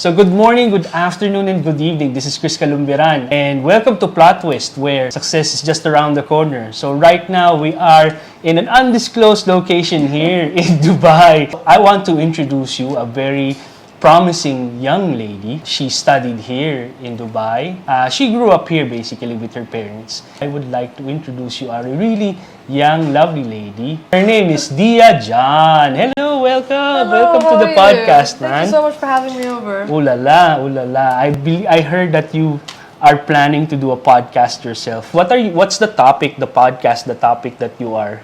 So good morning, good afternoon, and good evening. This is Chris Calumbiran, and welcome to Plot Twist, where success is just around the corner. So right now, we are in an undisclosed location here in Dubai. I want to introduce you a very promising young lady. She studied here in Dubai. She grew up here basically with her parents. I would like to introduce you a really young, lovely lady. Her name is Diya John. Hello, welcome. Welcome to the podcast, man. Thank you so much for having me over. Ooh la la, ooh la la. I heard that you are planning to do a podcast yourself. What's the topic that you are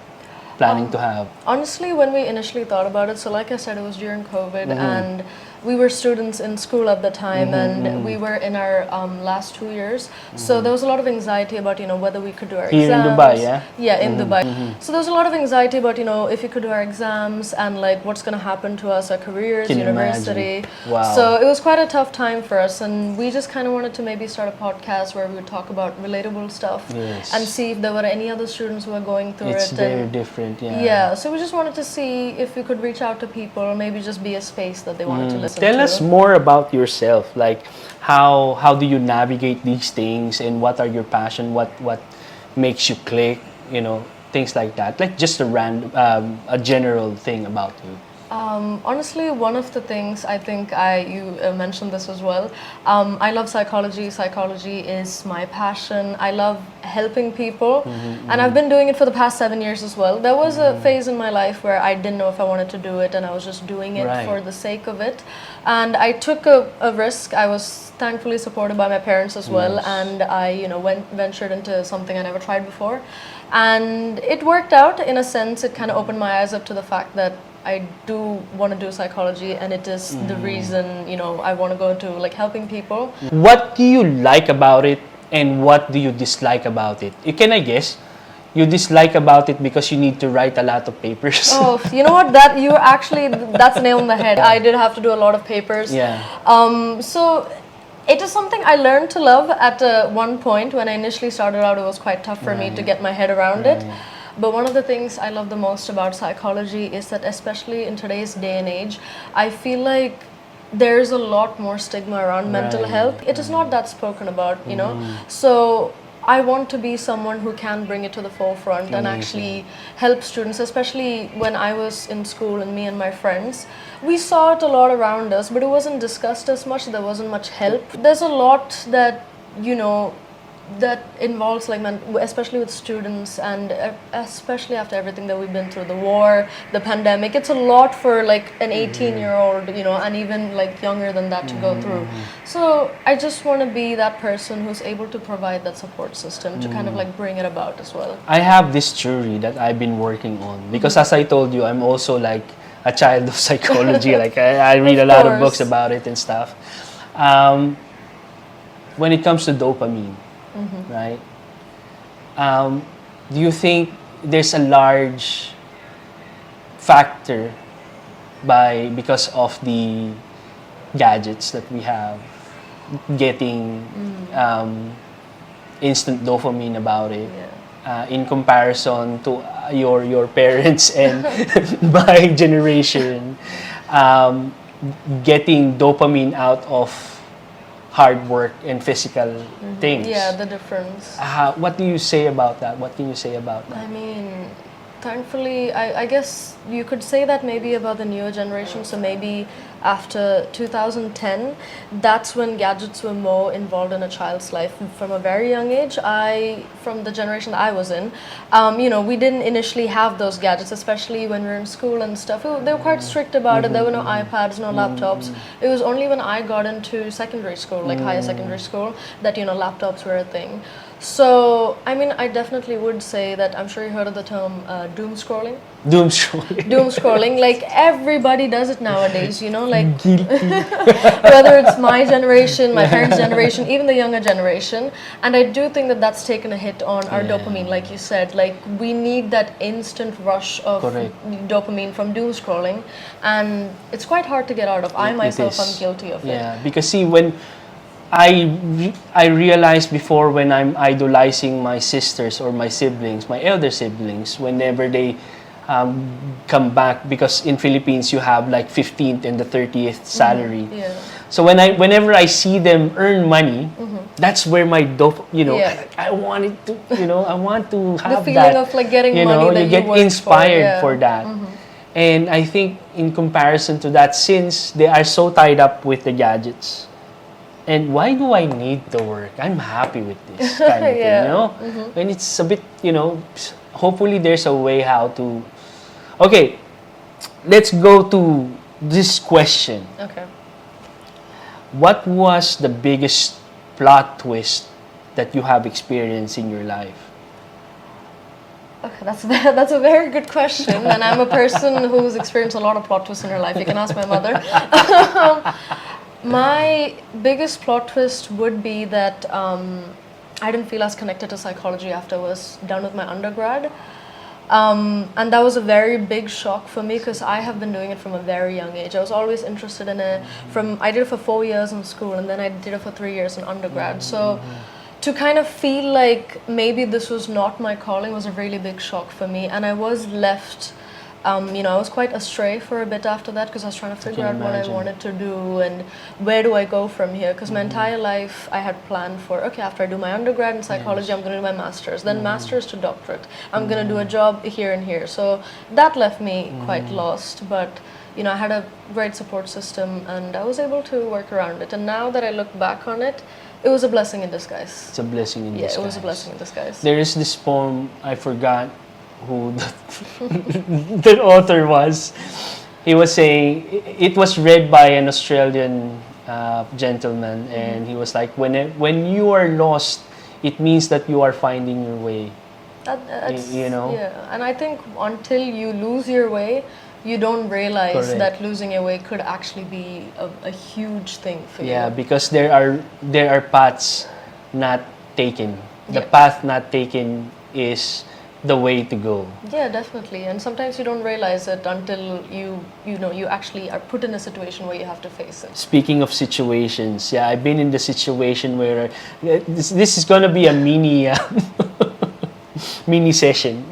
planning to have? Honestly, when we initially thought about it, so like I said, it was during COVID and we were students in school at the time and we were in our last 2 years. So there was a lot of anxiety about, whether we could do our Here exams. in Dubai, yeah? Yeah, in Dubai. So there was a lot of anxiety about, if we could do our exams and like what's going to happen to us, our careers, Can university. imagine. Wow. So it was quite a tough time for us and we just kind of wanted to maybe start a podcast where we would talk about relatable stuff and see if there were any other students who were going through It's it. very different, yeah. Yeah, so we just wanted to see if we could reach out to people, maybe just be a space that they wanted to listen to. Tell us more about yourself. Like, how do you navigate these things, and what are your passion? What makes you click? Things like that. Like just a general thing about you. Honestly, one of the things I think you mentioned this as well. I love psychology. Psychology is my passion. I love helping people, and I've been doing it for the past 7 years as well. There was a phase in my life where I didn't know if I wanted to do it, and I was just doing it for the sake of it. And I took a risk. I was thankfully supported by my parents as well, and I, ventured into something I never tried before, and it worked out in a sense. It kind of opened my eyes up to the fact that I do want to do psychology, and it is the reason, I want to go into like helping people. What do you like about it, and what do you dislike about it? You can, I guess, you dislike about it because you need to write a lot of papers. Oh, you know what? That's a nail on the head. I did have to do a lot of papers. Yeah. So it is something I learned to love at one point. When I initially started out, it was quite tough for me to get my head around it. But one of the things I love the most about psychology is that, especially in today's day and age, I feel like there's a lot more stigma around mental health. It is not that spoken about, So I want to be someone who can bring it to the forefront and actually help students, especially when I was in school and me and my friends. We saw it a lot around us, but it wasn't discussed as much. There wasn't much help. There's a lot that, that involves like especially with students, and especially after everything that we've been through, the war, the pandemic. It's a lot for like an 18-year-old, and even like younger than that to go through. So I just want to be that person who's able to provide that support system to kind of like bring it about as well. I have this theory that I've been working on because, as I told you, I'm also like a child of psychology. Like I read a lot of books about it and stuff. When it comes to dopamine, right? Do you think there's a large factor because of the gadgets that we have, getting instant dopamine about it, in comparison to your parents and my generation, getting dopamine out of hard work and physical things? Yeah, the difference. What do you say about that? What can you say about that? I mean, thankfully, I guess you could say that maybe about the newer generation. So maybe after 2010, that's when gadgets were more involved in a child's life from a very young age. From the generation that I was in, we didn't initially have those gadgets, especially when we were in school and stuff. They were quite strict about it. There were no iPads, no laptops. It was only when I got into secondary school, like higher secondary school, that, laptops were a thing. So, I mean, I definitely would say that I'm sure you heard of the term doom scrolling. Doom scrolling. Doom scrolling. Like, everybody does it nowadays, like Guilty. whether it's my generation, my parents' generation, even the younger generation. And I do think that that's taken a hit on our dopamine, like you said. Like, we need that instant rush of dopamine from doom scrolling. And it's quite hard to get out of. I myself am guilty of it. Yeah, because see, when I realized before, when I'm idolizing my sisters or my siblings, my elder siblings, whenever they come back, because in Philippines you have like 15th and the 30th salary. Yeah. So whenever I see them earn money, that's where my Yeah. I wanted to, I want to have The feeling that, of like getting money that you get worked inspired for, for that. And I think in comparison to that, since they are so tied up with the gadgets, and why do I need to work? I'm happy with this kind of Yeah. thing, And it's a bit, hopefully there's a way how to. Okay, let's go to this question. Okay. What was the biggest plot twist that you have experienced in your life? Okay, that's a very good question, and I'm a person who's experienced a lot of plot twists in her life. You can ask my mother. My biggest plot twist would be that I didn't feel as connected to psychology after I was done with my undergrad. And that was a very big shock for me because I have been doing it from a very young age. I was always interested in it. I did it for 4 years in school, and then I did it for 3 years in undergrad. So to kind of feel like maybe this was not my calling was a really big shock for me. And I was left, I was quite astray for a bit after that because I was trying to figure out what I wanted to do and where do I go from here. Because my entire life I had planned for, okay, after I do my undergrad in psychology, I'm going to do my master's, then master's to doctorate. I'm going to do a job here and here. So that left me quite lost. But, I had a great support system and I was able to work around it. And now that I look back on it, it was a blessing in disguise. It's a blessing in disguise. Yeah, it was a blessing in disguise. There is this poem, I forgot who the author was. He was saying, it was read by an Australian gentleman, and he was like, when you are lost, it means that you are finding your way. Yeah, and I think until you lose your way, you don't realize Correct. that losing your way could actually be a huge thing for you. Yeah, because there are paths not taken. The Yeah. path not taken is the way to go. Yeah, definitely. And sometimes you don't realize it until you actually are put in a situation where you have to face it. Speaking of situations, yeah, I've been in the situation where this is gonna be a mini mini session.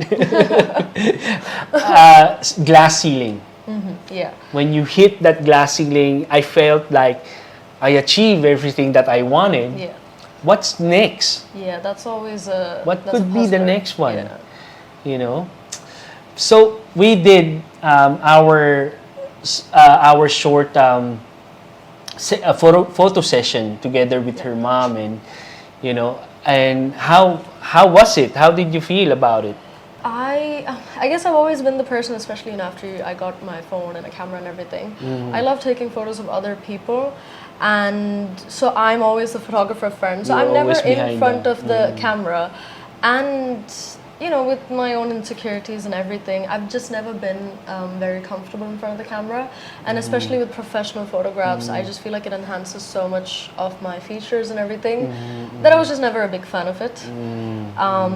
Glass ceiling. Yeah. When you hit that glass ceiling, I felt like I achieved everything that I wanted. Yeah. What's next? Yeah, that's always What that's could a be the puzzler. next one? Yeah. So we did our short photo session together with her mom, and and how was it? How did you feel about it? I guess I've always been the person, especially after I got my phone and a camera and everything. I love taking photos of other people, and so I'm always the photographer friend. So You're I'm never always in behind front them. of the camera, and with my own insecurities and everything, I've just never been very comfortable in front of the camera, and especially with professional photographs, I just feel like it enhances so much of my features and everything that I was just never a big fan of it.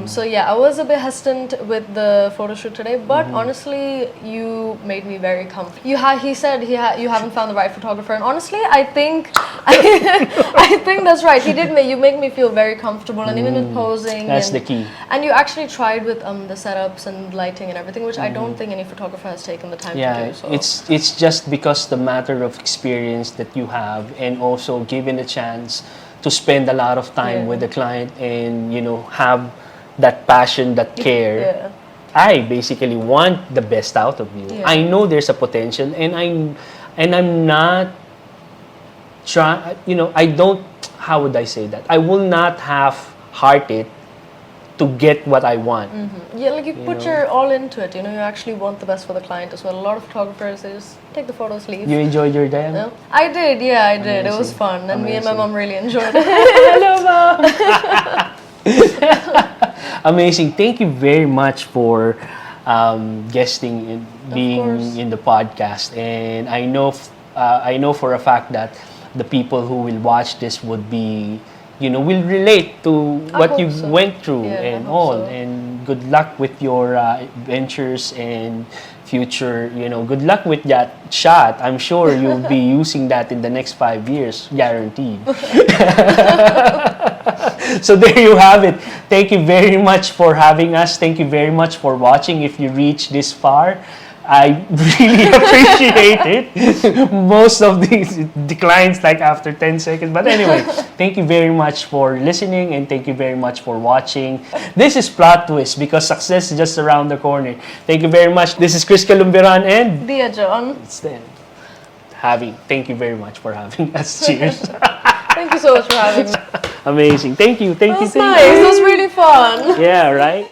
So yeah, I was a bit hesitant with the photo shoot today, but honestly, you made me very comfortable. He said you haven't found the right photographer, and honestly, I think I think that's right. You make me feel very comfortable, and even with posing. That's the key. And you actually tried with the setups and lighting and everything, which I don't think any photographer has taken the time to do. So. It's just because the matter of experience that you have, and also given a chance to spend a lot of time with the client, and have that passion, that care. Yeah. I basically want the best out of you. Yeah. I know there's a potential, and I'm not trying. I don't. How would I say that? I will not half-heart it to get what I want. Yeah, like you put your all into it. You actually want the best for the client as well. A lot of photographers, they just take the photos, leave. You enjoyed your day? No? I did, yeah, I did. It was Amazing. fun, and me and my Amazing. mom really enjoyed it. Hello, Mom! Amazing. Thank you very much for guesting and being course. in the podcast. And I know for a fact that the people who will watch this would be, will relate to what you so. went through Yeah, I and hope all. so. And good luck with your ventures and future, good luck with that shot. I'm sure you'll be using that in the next 5 years, guaranteed. So there you have it. Thank you very much for having us. Thank you very much for watching. If you reach this far, I really appreciate it. Most of these declines like after 10 seconds. But anyway, thank you very much for listening and thank you very much for watching. This is Plot Twist because success is just around the corner. Thank you very much. This is Chris Calumbiran and Diya John. Thank you very much for having us. Cheers. Thank you so much for having me. Amazing. Thank you. That was nice. It was really fun. Yeah, right?